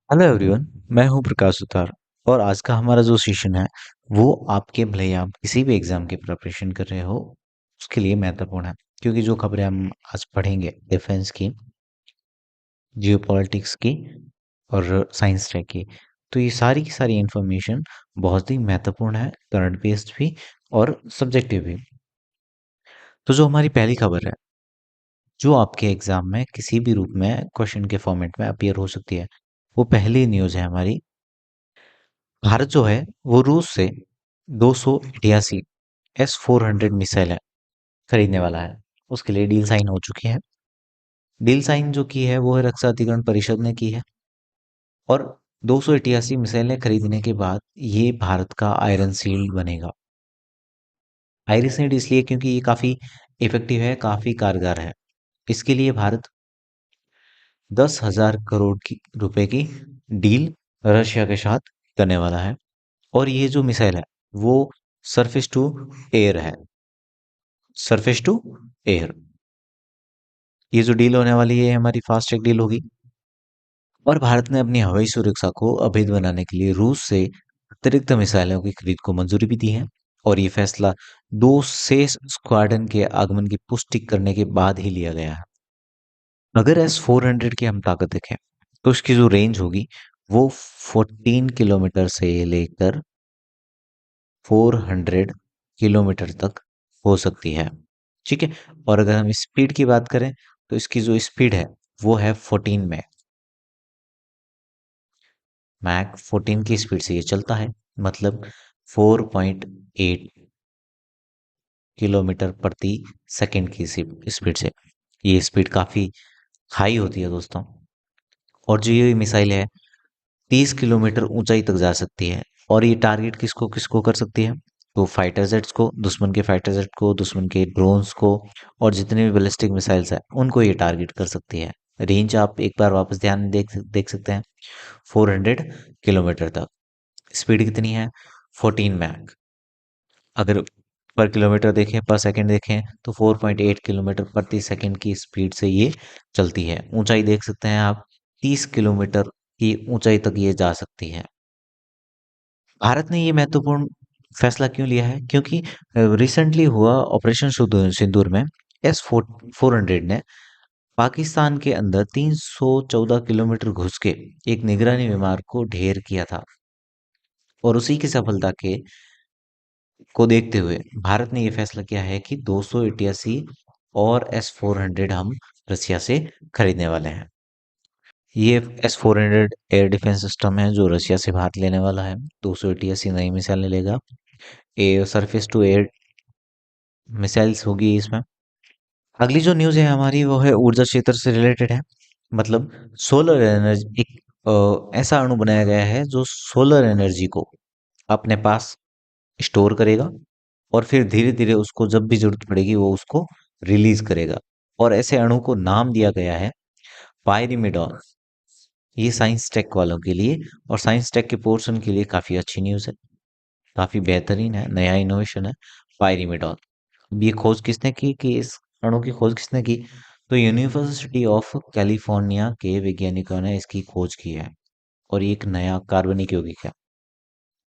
Hello everyone. मैं हूं प्रकाश सुतार और आज का हमारा जो सेशन है वो आपके भले ही आप किसी भी एग्जाम की प्रिपरेशन कर रहे हो उसके लिए महत्वपूर्ण है, क्योंकि जो खबरें हम आज पढ़ेंगे डिफेंस की, जियोपॉलिटिक्स की और साइंस टेक की, तो ये सारी की सारी इंफॉर्मेशन बहुत ही महत्वपूर्ण है, करंट बेस्ड भी और सब्जेक्टिव भी। तो जो हमारी पहली खबर है जो आपके एग्जाम में किसी भी रूप में क्वेश्चन के फॉर्मेट में अपीयर हो सकती है, वो पहली न्यूज़ है हमारी। भारत जो है वो रूस से 288 S-400 मिसाइल है खरीदने वाला है। उसके लिए डील साइन हो चुकी है। डील साइन जो की है वो है रक्षा अधिकरण परिषद ने की है। और 288 मिसाइलें खरीदने के बाद ये भारत का आयरन शील्ड बनेगा। आयरन शील्ड इसलिए क्योंकि ये काफी इफेक्टिव है, काफी कारगर है। इसके लिए भारत 10,000 करोड़ की रुपए की डील रशिया के साथ करने वाला है। और ये जो मिसाइल है वो सरफेस टू एयर है। सरफेस टू एयर, ये जो डील होने वाली है हमारी फास्ट ट्रैक डील होगी। और भारत ने अपनी हवाई सुरक्षा को अभेद बनाने के लिए रूस से अतिरिक्त मिसाइलों की खरीद को मंजूरी भी दी है। और ये फैसला दो शेष स्क्वाड्रन के आगमन की पुष्टि करने के बाद ही लिया गया है। अगर S-400 की हम ताकत देखें तो इसकी जो रेंज होगी वो 14 किलोमीटर से लेकर 400 किलोमीटर तक हो सकती है। ठीक है। और अगर हम स्पीड की बात करें तो इसकी जो स्पीड है वो है 14 मैक। मैक 14 की स्पीड से ये चलता है, मतलब 4.8 किलोमीटर प्रति सेकंड की स्पीड से। ये स्पीड काफी हाई होती है दोस्तों। और जो ये मिसाइल है 30 किलोमीटर ऊंचाई तक जा सकती है। और ये टारगेट किसको किसको कर सकती है? तो फाइटर जेट्स को, दुश्मन के फाइटर जेट को, दुश्मन के ड्रोन्स को, और जितने भी बैलिस्टिक मिसाइल्स हैं उनको ये टारगेट कर सकती है। रेंज आप एक बार वापस ध्यान में देख सकते हैं, 400 किलोमीटर तक। स्पीड कितनी है? 14 मैक। अगर पर किलोमीटर देखें, पर सेकंड देखें, तो 4.8 किलोमीटर प्रति सेकंड की स्पीड से ये चलती है। ऊंचाई देख सकते हैं आप, 30 किलोमीटर की ऊंचाई तक ये जा सकती है। भारत ने ये महत्वपूर्ण फैसला क्यों लिया है? क्योंकि रिसेंटली हुआ ऑपरेशन सिंदूर में S-400 ने पाकिस्तान के अंदर 314 किलोमीटर घुस के एक निगरानी विमान को ढेर किया था। और उसी की सफलता के को देखते हुए भारत ने ये फैसला किया है कि 288 और S-400 हम रसिया से खरीदने वाले हैं। ये S-400 एयर डिफेंस सिस्टम है जो रसिया से भारत लेने वाला है। 288 नई मिसाइलें लेगा। Air surface to air missiles होगी इसमें। अगली जो न्यूज़ है हमारी वो है ऊर्जा क्षेत्र से रिलेटेड है। मतलब सोलर एनर्जी, एक ऐसा अणु बनाया गया है जो सोलर एनर्जी को अपने पास स्टोर करेगा और फिर धीरे धीरे उसको जब भी जरूरत पड़ेगी वो उसको रिलीज करेगा। और ऐसे अणु को नाम दिया गया है पायरिमिडॉन। ये साइंस टेक वालों के लिए और साइंस टेक के पोर्शन के लिए काफी अच्छी न्यूज़ है, काफी बेहतरीन है, नया इनोवेशन है पायरिमिडॉन। अब ये खोज किसने की, कि इस अणु की खोज किसने की? तो यूनिवर्सिटी ऑफ कैलिफोर्निया के वैज्ञानिकों ने इसकी खोज की है। और ये एक नया कार्बनिक यौगिक है,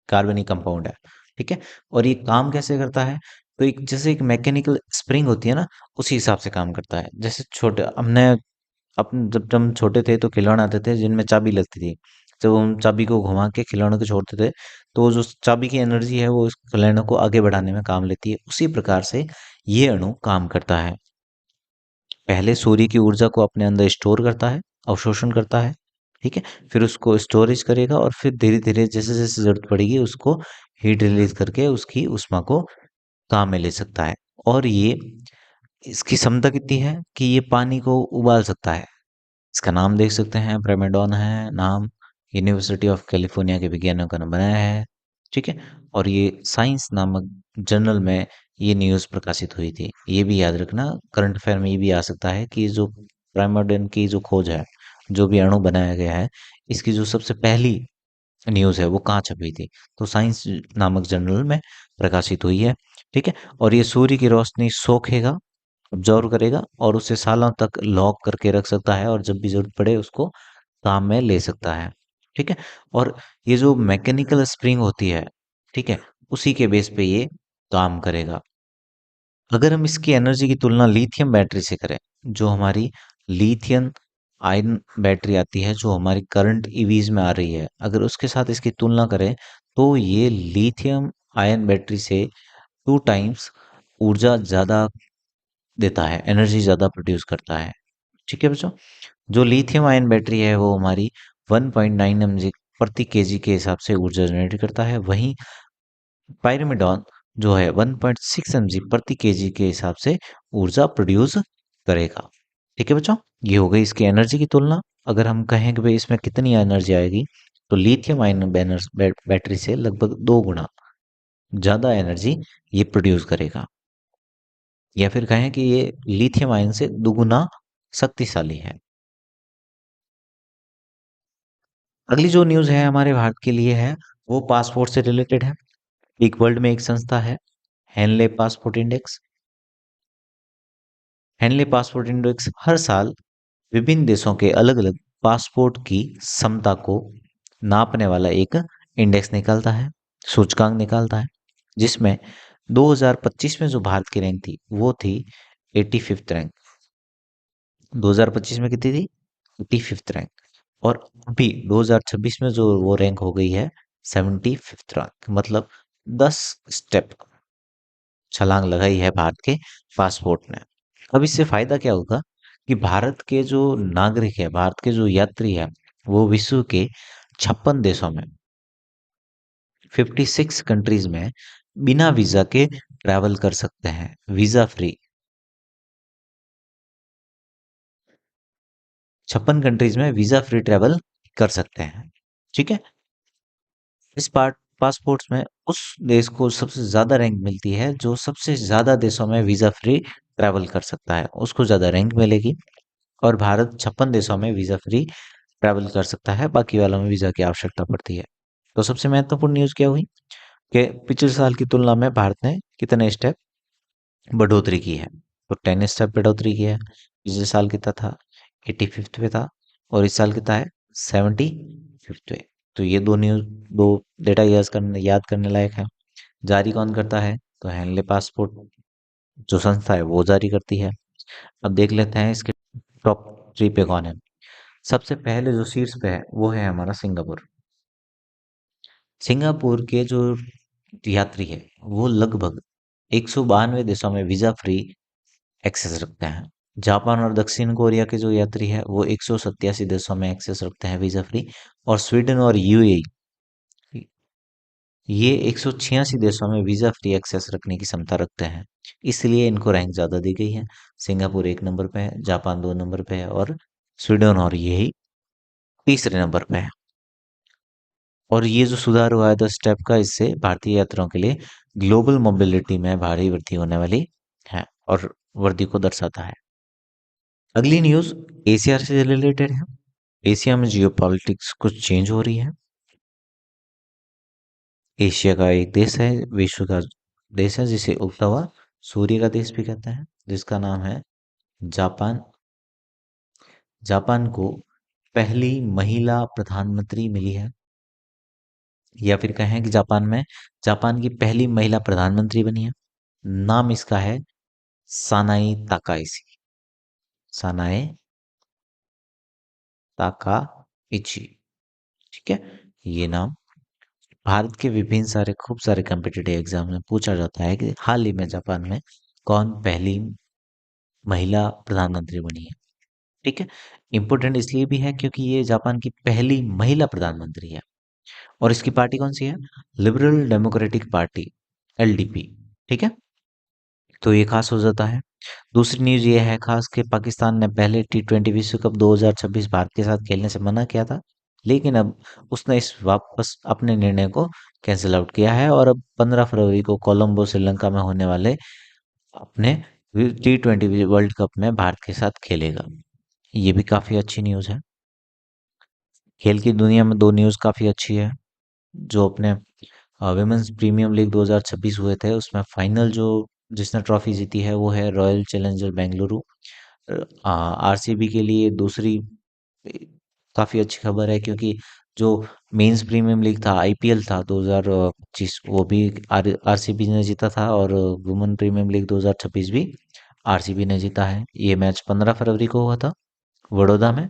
कार्बनिक कंपाउंड है। ठीक है। और ये काम कैसे करता है? तो एक जैसे एक मैकेनिकल स्प्रिंग होती है ना, उसी हिसाब से काम करता है। जैसे छोटे हमने अपन जब हम छोटे थे तो खिलौने आते थे जिनमें चाबी लगती थी। जब हम चाबी को घुमा के खिलौने को छोड़ते थे तो वो जो चाबी की एनर्जी है वो उस खिलौने को आगे बढ़ाने में काम लेती है। उसी प्रकार से ये अणु काम करता है। पहले सूर्य की ऊर्जा को अपने अंदर स्टोर करता है, अवशोषण करता है। ठीक है। फिर उसको स्टोरेज करेगा और फिर धीरे धीरे जैसे जैसे जरूरत पड़ेगी उसको हीट रिलीज करके उसकी ऊष्मा को काम में ले सकता है। और ये इसकी क्षमता कितनी है कि ये पानी को उबाल सकता है। इसका नाम देख सकते हैं, ब्रेमेडॉन है नाम, यूनिवर्सिटी ऑफ कैलिफोर्निया के वैज्ञानिकों ने बनाया है। ठीक है। और ये साइंस नामक जर्नल में ये न्यूज़ प्रकाशित हुई थी। ये भी याद रखना, करंट अफेयर में ये भी आ सकता है कि जो ब्रेमेडॉन की जो खोज है, जो भी अणु बनाया गया है, इसकी जो सबसे पहली न्यूज़ है वो कहाँ छपी थी? तो साइंस नामक जर्नल में प्रकाशित हुई है। ठीक है। और ये सूर्य की रोशनी सोखेगा, ऑब्जर्व करेगा और उसे सालों तक लॉक करके रख सकता है और जब भी जरूरत पड़े उसको काम में ले सकता है। ठीक है। और ये जो मैकेनिकल स्प्रिंग होती है, ठीक है, उसी के बेस पे ये काम करेगा। अगर हम इसकी एनर्जी की तुलना लिथियम बैटरी से करें, जो हमारी लिथियम आयन बैटरी आती है, जो हमारी करंट ईवीज में आ रही है, अगर उसके साथ इसकी तुलना करें तो ये लिथियम आयन बैटरी से 2 टाइम्स ऊर्जा ज्यादा देता है, एनर्जी ज्यादा प्रोड्यूस करता है। ठीक है बच्चों, जो लिथियम आयन बैटरी है वो हमारी 1.9 mg प्रति केजी के हिसाब से ऊर्जा जनरेट करता है, वहीं पायरिमिडॉन जो है 1.6 mg प्रति केजी के हिसाब से ऊर्जा प्रोड्यूस करेगा। ठीक है बच्चों, ये हो गई इसकी एनर्जी की तुलना। अगर हम कहें कि भाई इसमें कितनी एनर्जी आएगी, तो लिथियम आयन बैटरी से लगभग 2 गुना ज्यादा एनर्जी ये प्रोड्यूस करेगा, या फिर कहें कि ये लिथियम आयन से 2 गुना शक्तिशाली है। अगली जो न्यूज है हमारे भारत के लिए है, वो पासपोर्ट से रिलेटेड है। एक वर्ल्ड में एक संस्था है, Henley passport index. Henley passport index हर साल विभिन्न देशों के अलग अलग पासपोर्ट की क्षमता को नापने वाला एक इंडेक्स निकालता है, सूचकांक निकालता है, जिसमें 2025 में जो भारत की रैंक थी वो थी 85th रैंक। 2025 में कितनी थी? 85th rank. और अभी 2026 में जो वो रैंक हो गई है 75th रैंक, मतलब 10 स्टेप छलांग लगाई है भारत के पासपोर्ट ने। अब इससे फायदा क्या होगा कि भारत के जो नागरिक है, भारत के जो यात्री है, वो विश्व के 56 देशों में, 56 कंट्रीज में बिना वीजा के ट्रैवल कर सकते हैं, वीजा फ्री। 56 कंट्रीज में वीजा फ्री ट्रैवल कर सकते हैं। ठीक है। इस पासपोर्ट्स में उस देश को सबसे ज्यादा रैंक मिलती है जो सबसे ज्यादा देशों में वीजा फ्री ट्रैवल कर सकता है, उसको ज्यादा रैंक मिलेगी। और भारत 56 देशों में वीजा फ्री ट्रैवल कर सकता है, बाकी वालों में वीजा की आवश्यकता पड़ती है। तो सबसे महत्वपूर्ण न्यूज क्या हुई कि पिछले साल की तुलना में भारत ने कितने स्टेप बढ़ोतरी की है? तो 10 स्टेप बढ़ोतरी की है। पिछले साल कितना था? 85th पे था, और इस साल कितना है? 75th पे। तो ये दो न्यूज, दो डेटा याद करने लायक है। जारी कौन करता है? तो हेनले पासपोर्ट जो संस्था है वो जारी करती है। अब देख लेते हैं इसके टॉप 3 पे कौन है। सबसे पहले जो शीर्ष पे है वो है हमारा सिंगापुर। सिंगापुर के जो यात्री है वो लगभग 192 देशों में वीजा फ्री एक्सेस रखते हैं। जापान और दक्षिण कोरिया के जो यात्री है वो 187 देशों में एक्सेस रखते हैं वीजा फ्री। और स्वीडन और यूएई, ये 186 देशों में वीजा फ्री एक्सेस रखने की क्षमता रखते हैं, इसलिए इनको रैंक ज्यादा दी गई है। सिंगापुर 1 नंबर पे है, जापान 2 नंबर पे है, और स्वीडन और यही तीसरे नंबर पे है। और ये जो सुधार हुआ है 10 स्टेप का, इससे भारतीय यात्रियों के लिए ग्लोबल मोबिलिटी में भारी वृद्धि होने वाली है, और वृद्धि को दर्शाता है। अगली न्यूज एशिया से रिलेटेड है। एशिया में जियो पॉलिटिक्स कुछ चेंज हो रही है। एशिया का एक देश है, विश्व का देश है, जिसे उगता हुआ सूर्य का देश भी कहते हैं, जिसका नाम है जापान। जापान को पहली महिला प्रधानमंत्री मिली है, या फिर कहें कि जापान की पहली महिला प्रधानमंत्री बनी है। नाम इसका है सानाई ताकाइची। सानाए ताकाइची। ठीक है। ये नाम भारत के विभिन्न सारे खूब सारे कॉम्पिटिटिव एग्जाम में पूछा जाता है कि हाल ही में जापान में कौन पहली महिला प्रधानमंत्री बनी है। ठीक है। इंपॉर्टेंट इसलिए भी है क्योंकि ये जापान की पहली महिला प्रधानमंत्री है, और इसकी पार्टी कौन सी है? Liberal democratic party, LDP. ठीक है। तो ये खास हो जाता है। दूसरी न्यूज ये है खास कि पाकिस्तान ने पहले T20 विश्व कप 2026 भारत के साथ खेलने से मना किया था, लेकिन अब उसने इस वापस अपने निर्णय को कैंसिल आउट किया है, और अब 15 फरवरी को कोलंबो श्रीलंका में होने वाले अपने T20 वर्ल्ड कप में भारत के साथ खेलेगा। ये भी काफी अच्छी न्यूज है। खेल की दुनिया में दो न्यूज काफी अच्छी है। जो अपने विमेंस प्रीमियम लीग 2026 हुए थे, उसमें फाइनल जो जिसने ट्रॉफी जीती है वो है रॉयल चैलेंजर बेंगलुरु। आरसीबी के लिए दूसरी काफी अच्छी खबर है, क्योंकि जो मेंस प्रीमियम लीग था, आईपीएल था 2025, वो भी आरसीबी ने जीता था, और वुमेन प्रीमियम लीग 2026 भी आरसीबी ने जीता है। ये मैच 15 फरवरी को हुआ था वडोदरा में,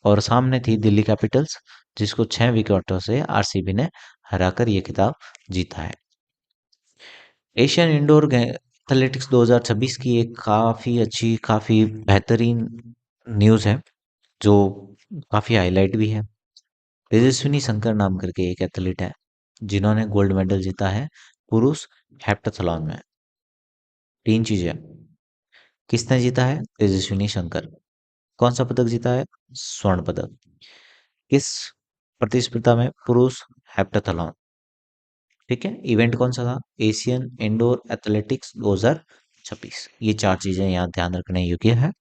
और सामने थी दिल्ली कैपिटल्स, जिसको 6 विकेटों से आरसीबी ने हराकर ये खिताब जीता है। एशियन इंडोर एथलेटिक्स 2026 की एक काफ़ी अच्छी, काफ़ी बेहतरीन न्यूज़ है, जो काफ़ी हाईलाइट भी है। तेजस्विनी शंकर नाम करके एक एथलीट है, जिन्होंने गोल्ड मेडल जीता है पुरुष हेप्टाथलॉन में। 3 चीजें, किसने जीता है? तेजस्विनी शंकर। कौन सा पदक जीता है? स्वर्ण पदक। किस प्रतिस्पर्धा में? पुरुष हेप्टाथलॉन। ठीक है, इवेंट कौन सा था? Asian indoor athletics 2026। ये 4 चीजें यहाँ ध्यान रखने योग्य है।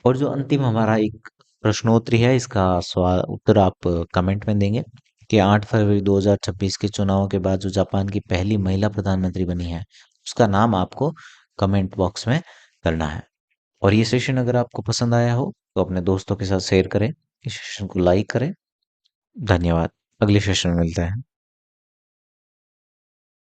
और जो अंतिम हमारा एक प्रश्नोत्तरी है, इसका सवाल उत्तर आप कमेंट में देंगे कि 8 फरवरी 2026 के चुनाव के बाद जो जापान की पहली महिला प्रधानमंत्री बनी है, उसका नाम आपको कमेंट बॉक्स में करना है। और ये सेशन अगर आपको पसंद आया हो तो अपने दोस्तों के साथ शेयर करें, इस सेशन को लाइक करें। धन्यवाद। अगले सेशन में मिलते हैं।